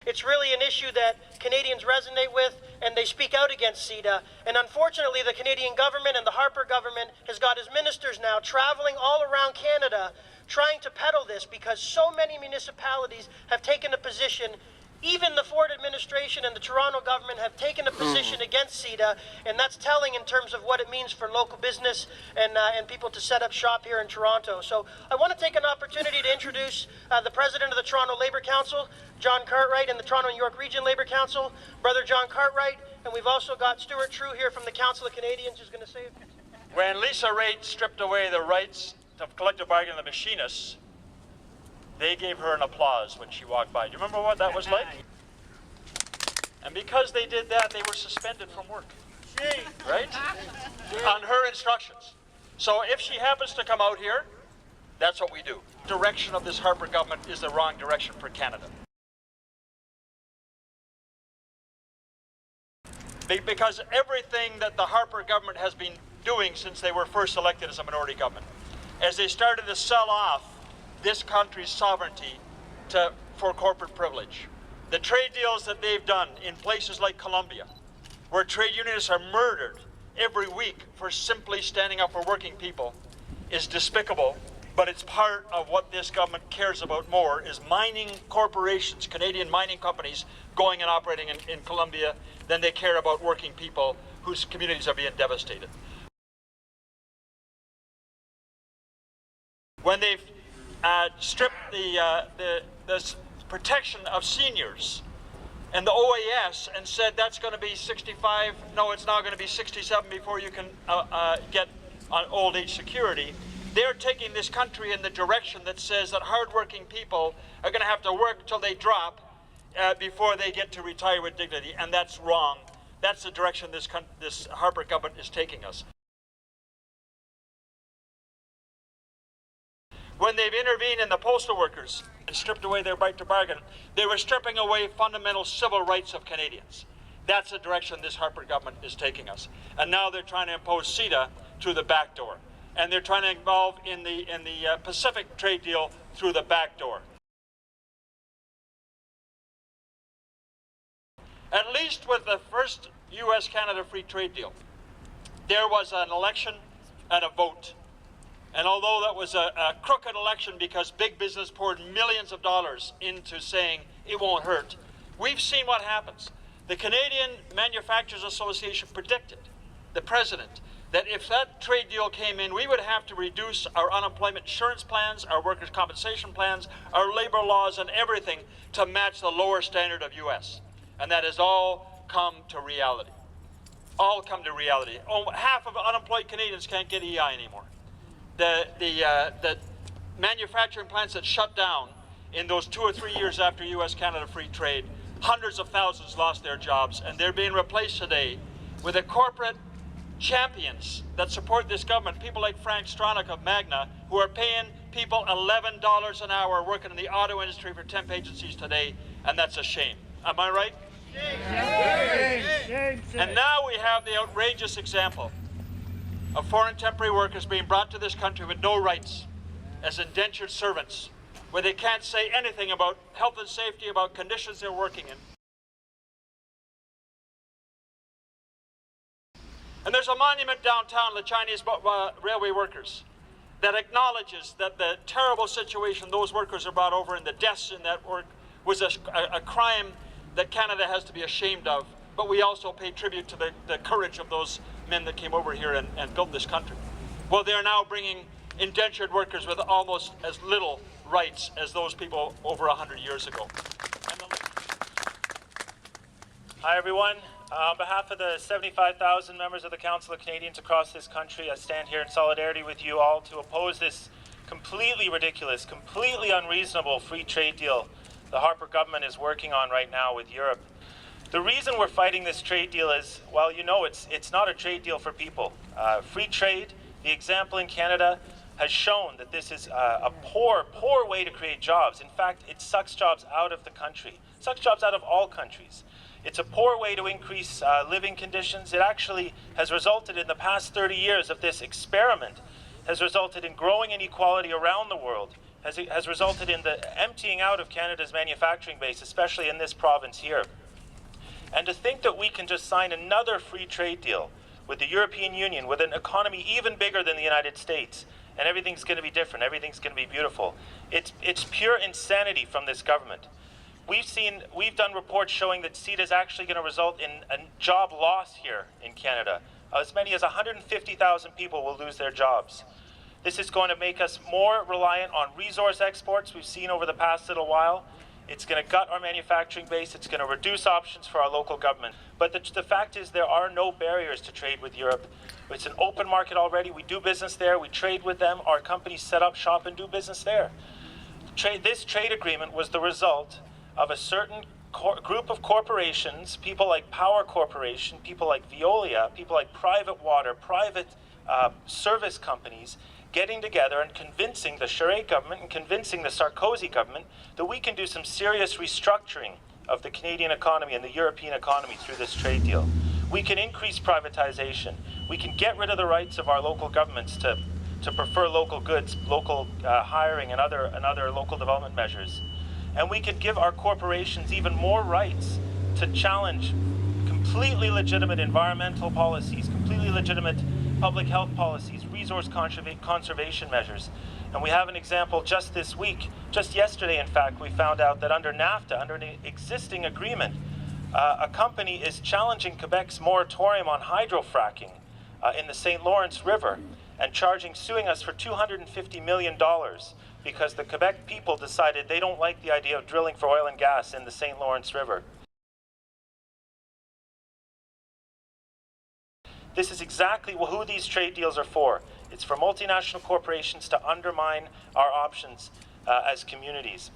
It's really an issue that Canadians resonate with, and they speak out against CETA. And unfortunately, the Canadian government and the Harper government has got his ministers now traveling all around Canada trying to peddle this, because so many municipalities have taken a position. Even the Ford administration and the Toronto government have taken a position against CETA, and that's telling in terms of what it means for local business and people to set up shop here in Toronto. So I want to take an opportunity to introduce the president of the Toronto Labour Council, John Cartwright, and the Toronto and York Region Labour Council, Brother John Cartwright, and we've also got Stuart True here from the Council of Canadians who's going to say... When Lisa Raitt stripped away the rights of collective bargaining of the machinists, they gave her an applause when she walked by. Do you remember what that was like? And because they did that, they were suspended from work. Right? On her instructions. So if she happens to come out here, that's what we do. Direction of this Harper government is the wrong direction for Canada. Because everything that the Harper government has been doing since they were first elected as a minority government, as they started to sell off this country's sovereignty for corporate privilege. The trade deals that they've done in places like Colombia, where trade unionists are murdered every week for simply standing up for working people, is despicable, but it's part of what this government cares about more, is mining corporations, Canadian mining companies, going and operating in Colombia, than they care about working people whose communities are being devastated. When they've stripped the protection of seniors and the OAS and said that's going to be 65, no, it's now going to be 67 before you can get on old age security. They're taking this country in the direction that says that hardworking people are going to have to work till they drop before they get to retire with dignity, and that's wrong. That's the direction this Harper government is taking us. When they've intervened in the postal workers and stripped away their right to bargain, they were stripping away fundamental civil rights of Canadians. That's the direction this Harper government is taking us. And now they're trying to impose CETA through the back door. And they're trying to involve in the Pacific trade deal through the back door. At least with the first U.S.-Canada free trade deal, there was an election and a vote. And although that was a crooked election because big business poured millions of dollars into saying it won't hurt, we've seen what happens. The Canadian Manufacturers Association predicted, the president, that if that trade deal came in, we would have to reduce our unemployment insurance plans, our workers' compensation plans, our labor laws, and everything to match the lower standard of U.S. And that has all come to reality. All come to reality. Half of unemployed Canadians can't get EI anymore. The manufacturing plants that shut down in those 2 or 3 years after U.S.-Canada free trade, hundreds of thousands lost their jobs, and they're being replaced today with the corporate champions that support this government, people like Frank Stronach of Magna, who are paying people $11 an hour working in the auto industry for temp agencies today, and that's a shame. Am I right? Shame. And now we have the outrageous example of foreign temporary workers being brought to this country with no rights as indentured servants, where they can't say anything about health and safety, about conditions they're working in. And there's a monument downtown, the Chinese railway workers, that acknowledges that the terrible situation those workers are brought over and the deaths in that work was a crime that Canada has to be ashamed of. But we also pay tribute to the courage of those men that came over here and built this country. Well, they're now bringing indentured workers with almost as little rights as those people over 100 years ago. Hi, everyone. On behalf of the 75,000 members of the Council of Canadians across this country, I stand here in solidarity with you all to oppose this completely ridiculous, completely unreasonable free trade deal the Harper government is working on right now with Europe. The reason we're fighting this trade deal is, well, you know, it's not a trade deal for people. Free trade, the example in Canada, has shown that this is a poor way to create jobs. In fact, it sucks jobs out of the country, sucks jobs out of all countries. It's a poor way to increase living conditions. It actually has resulted in the past 30 years of this experiment, has resulted in growing inequality around the world, has resulted in the emptying out of Canada's manufacturing base, especially in this province here. And to think that we can just sign another free trade deal with the European Union, with an economy even bigger than the United States, and everything's going to be different, everything's going to be beautiful. It's pure insanity from this government. We've done reports showing that CETA is actually going to result in a job loss here in Canada. As many as 150,000 people will lose their jobs. This is going to make us more reliant on resource exports we've seen over the past little while. It's going to gut our manufacturing base. It's going to reduce options for our local government. But the fact is there are no barriers to trade with Europe. It's an open market already. We do business there. We trade with them. Our companies set up shop and do business there. This trade agreement was the result of a certain group of corporations, people like Power Corporation, people like Veolia, people like Private Water, private service companies, getting together and convincing the Charest government and convincing the Sarkozy government that we can do some serious restructuring of the Canadian economy and the European economy through this trade deal. We can increase privatization. We can get rid of the rights of our local governments to prefer local goods, local hiring and other local development measures. And we could give our corporations even more rights to challenge completely legitimate environmental policies, completely legitimate public health policies, resource conservation measures. And we have an example just this week, just yesterday in fact, we found out that under NAFTA, under an existing agreement, a company is challenging Quebec's moratorium on hydrofracking in the St. Lawrence River and suing us for $250 million because the Quebec people decided they don't like the idea of drilling for oil and gas in the St. Lawrence River. This is exactly who these trade deals are for. It's for multinational corporations to undermine our options as communities.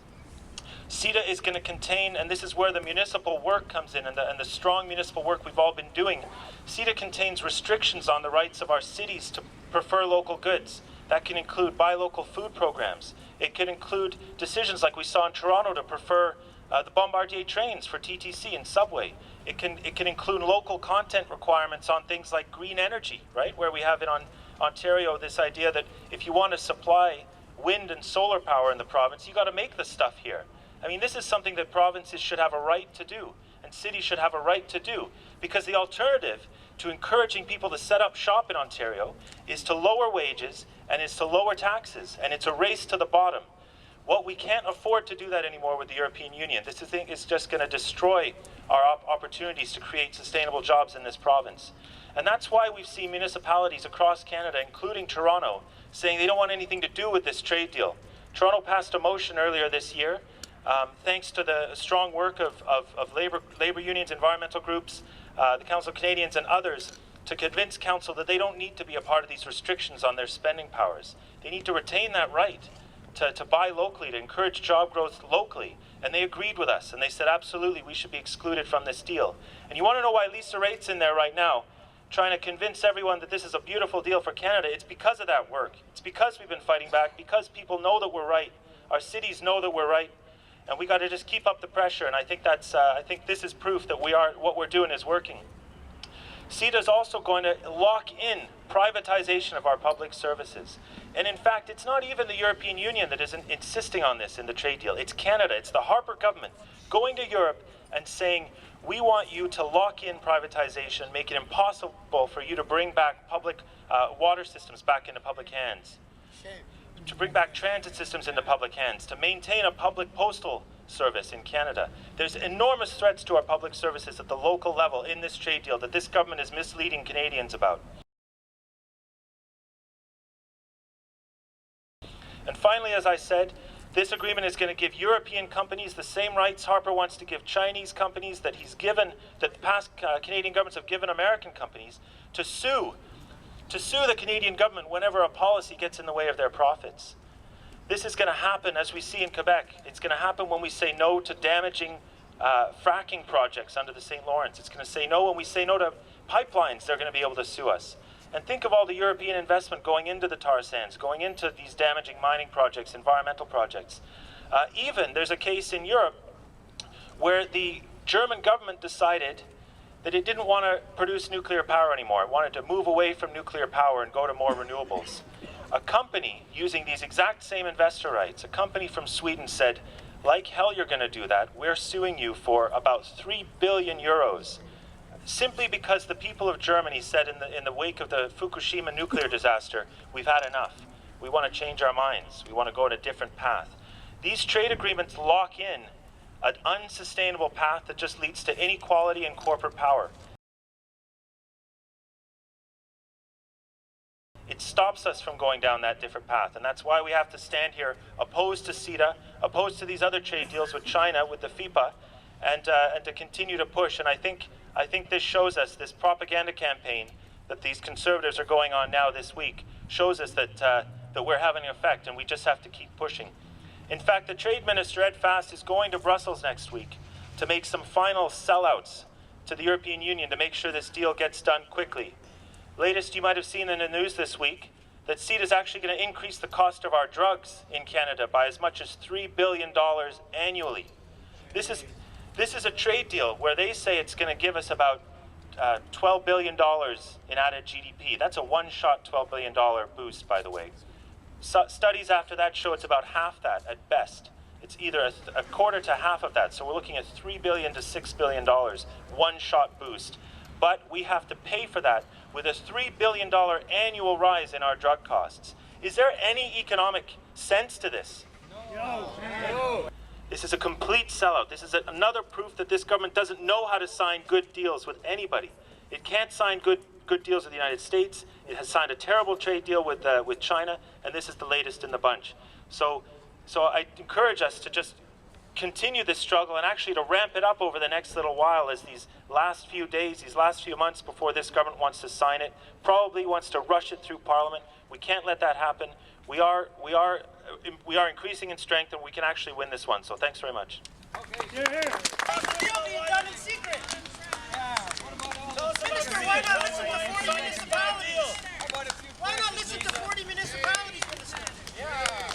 CETA is going to contain, and this is where the municipal work comes in and the strong municipal work we've all been doing. CETA contains restrictions on the rights of our cities to prefer local goods. That can include buy local food programs. It could include decisions like we saw in Toronto to prefer the Bombardier trains for TTC and Subway. It can include local content requirements on things like green energy, right? Where we have in Ontario this idea that if you want to supply wind and solar power in the province, you got to make the stuff here. I mean, this is something that provinces should have a right to do, and cities should have a right to do, because the alternative to encouraging people to set up shop in Ontario is to lower wages and is to lower taxes, and it's a race to the bottom. What we can't afford to do that anymore with the European Union. This thing is just going to destroy our opportunities to create sustainable jobs in this province. And that's why we've seen municipalities across Canada, including Toronto, saying they don't want anything to do with this trade deal. Toronto passed a motion earlier this year, thanks to the strong work of labor unions, environmental groups, the Council of Canadians and others, to convince Council that they don't need to be a part of these restrictions on their spending powers. They need to retain that right to buy locally, to encourage job growth locally. And they agreed with us, and they said, absolutely, we should be excluded from this deal. And you want to know why Lisa Raitt's in there right now, trying to convince everyone that this is a beautiful deal for Canada? It's because of that work. It's because we've been fighting back, because people know that we're right. Our cities know that we're right. And we got to just keep up the pressure. And I think I think this is proof that what we're doing is working. CETA is also going to lock in privatization of our public services. And in fact, it's not even the European Union that is insisting on this in the trade deal. It's Canada. It's the Harper government going to Europe and saying, we want you to lock in privatization, make it impossible for you to bring back public water systems back into public hands, to bring back transit systems into public hands, to maintain a public postal service in Canada. There's enormous threats to our public services at the local level in this trade deal that this government is misleading Canadians about. And finally, as I said, this agreement is going to give European companies the same rights Harper wants to give Chinese companies, that the past Canadian governments have given American companies, to sue the Canadian government whenever a policy gets in the way of their profits. This is going to happen, as we see in Quebec. It's going to happen when we say no to damaging fracking projects under the St. Lawrence. It's going to say no when we say no to pipelines. They're going to be able to sue us. And think of all the European investment going into the tar sands, going into these damaging mining projects, environmental projects. Even there's a case in Europe where the German government decided that it didn't want to produce nuclear power anymore. It wanted to move away from nuclear power and go to more renewables. A company using these exact same investor rights, a company from Sweden said, like hell you're going to do that. We're suing you for about 3 billion euros. Simply because the people of Germany said in the wake of the Fukushima nuclear disaster, we've had enough. We want to change our minds. We want to go in a different path. These trade agreements lock in an unsustainable path that just leads to inequality and corporate power. It stops us from going down that different path, and that's why we have to stand here opposed to CETA, opposed to these other trade deals with China, with the FIPA, and to continue to push. And I think this shows us, this propaganda campaign that these conservatives are going on now this week, shows us that we're having an effect, and we just have to keep pushing. In fact, the Trade Minister, Ed Fast, is going to Brussels next week to make some final sellouts to the European Union to make sure this deal gets done quickly. Latest, you might have seen in the news this week that CETA is actually going to increase the cost of our drugs in Canada by as much as $3 billion annually. This is a trade deal where they say it's going to give us about $12 billion in added GDP. That's a one-shot $12 billion boost, by the way. Studies after that show it's about half that at best. It's either a quarter to half of that. So we're looking at $3 billion to $6 billion, one-shot boost. But we have to pay for that with a $3 billion annual rise in our drug costs. Is there any economic sense to this? No. This is a complete sellout. This is another proof that this government doesn't know how to sign good deals with anybody. It can't sign good deals with the United States. It has signed a terrible trade deal with China, and this is the latest in the bunch. So I encourage us to just continue this struggle and actually to ramp it up over the next little while as these last few days, these last few months before this government wants to sign it, probably wants to rush it through Parliament. We can't let that happen. We are increasing in strength, and we can actually win this one. So thanks very much. Okay. The deal being done in secret. Minister, why not listen to 40 municipalities? Why not listen to 40 municipalities, Minister? Yeah.